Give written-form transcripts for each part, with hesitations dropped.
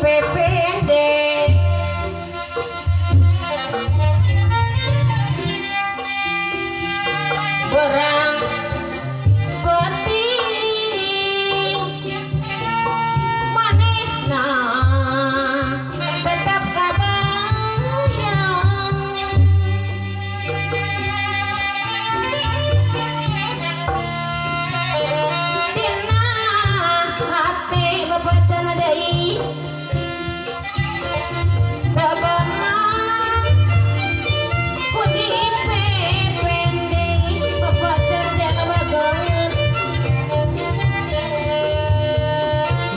pendek berang penting manehna tetap kabayang dina hati bebacan deui tebenang ku dipependeng bebacan dan bageut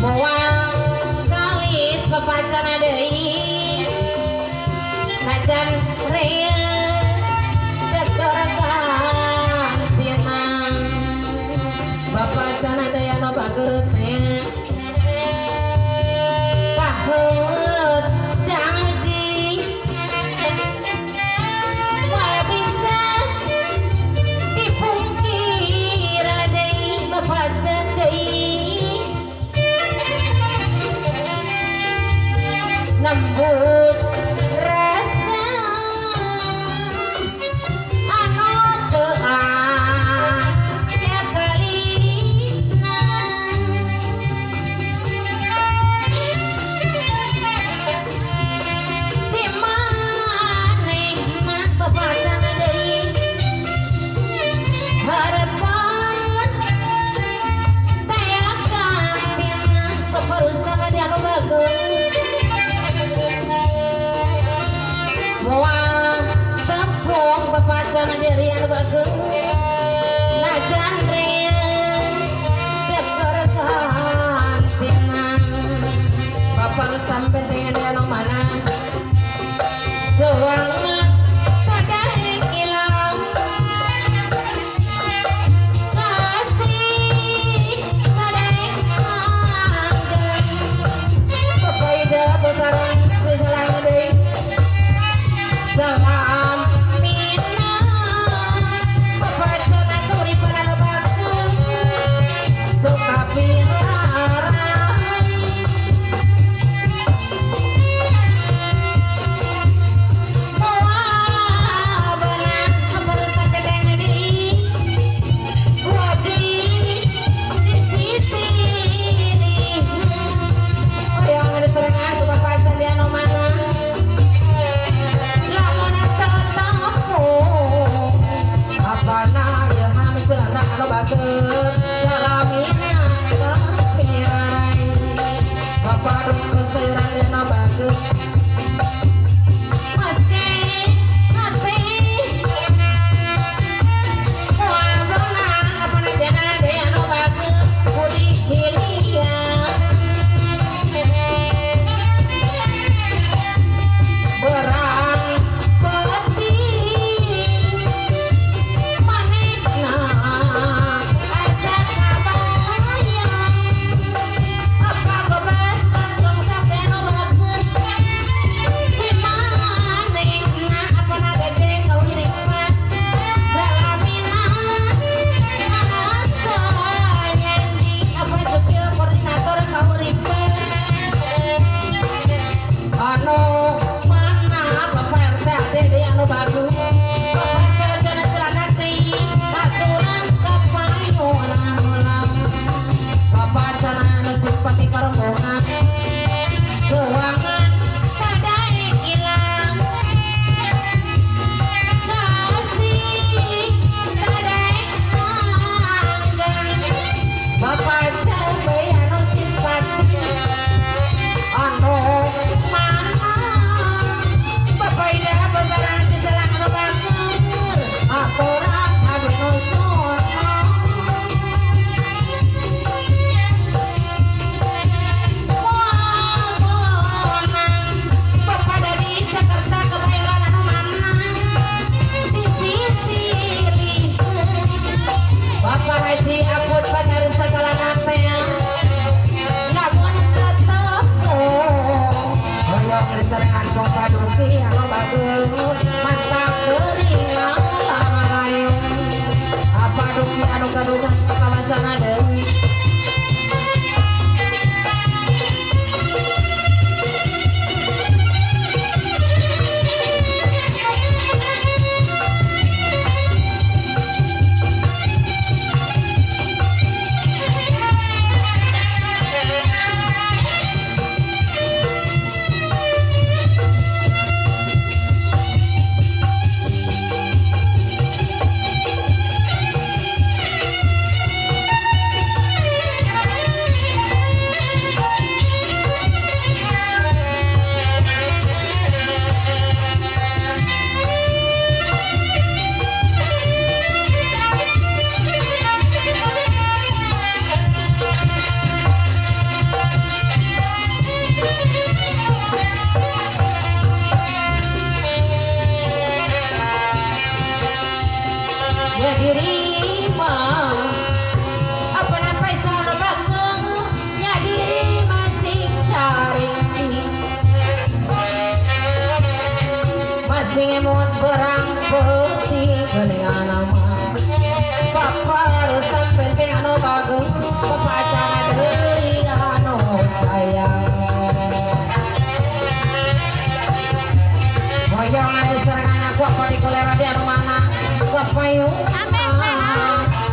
moal kalis bebacan deui najan reu degerakan tinang bebacan deui anu bageut pahut janji moal bisa dipungkir deui bebacan deui nembus rasa anu teu aya gelisna si manehna bebacan deui harapan tayakan tina beparusna mah anu bageut moal tepung bebacan deui anu bageut najan reu degerakan tinang baparus sampe dengan anu mana sewangat tadaik ilang kasih tadaik anggen bepaida besaran sesalang deui salam mina bebacan keuripan anu bagus suka pirarang moal beunang berutak gedeng deui wadi di sisi ini hoyong diserengan ku bebacan di anu mana lamun tetapu apana ieu hami celana anu bageut salamina kapirai baparuh keseuran anu bageut meski hati moal beunang apana cenah deui anu bageut budi hiliang berang penting manehna asa kabayang apa gobas bandung sampe anu bageut si manehna apana gede kauring mah salamina asa nyanyi apa supaya koordinator kauripan anu mana bapak RT deui anu bagus bapak jangan celana deui aturan kapayunan bapak jangan anu simpati perempuan sewangan tadaik ilang kasih tadaik anggen bapak cabai anu simpati anu mana bepaida besaran sesalang anu bagus aturan abdi nu sono moal beunang bepada di Jakarta kebayoran anu mana di sisi leuweung Bapak Haji Apud Bandar segala nate namun tetep hoyong diserengan kota duki anu bageut mantap geuring lalayung apa duki anu kadugang ka kawasan deui ngemut berang putih geningan nama Papa Rustam penting anu bagus Papacan deui anu sayang Hoyong anu serangan aku apa di kolera di anu mana Kepayung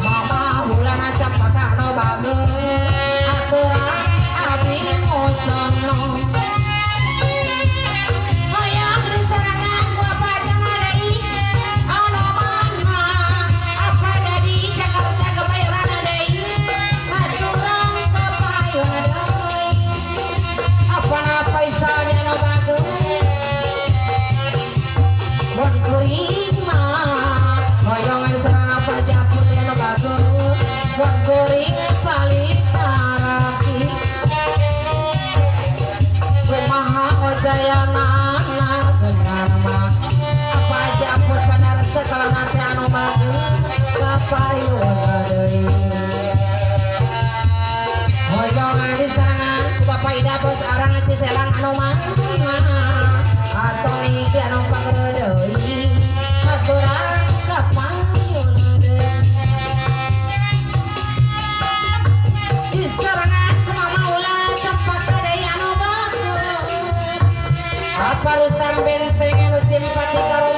Mama bulan acap pakak anu bagus Aturan abdi ngosono kalau nanti anu bagus kapayun deui hoyong di serangan Bapak Ida bos arang Ciselang anu mana atoni di anu pageureun deui aturan kapayun deui di serangan mama ulah tempat deui anu bagus apa Rustam benteng anu simpati karo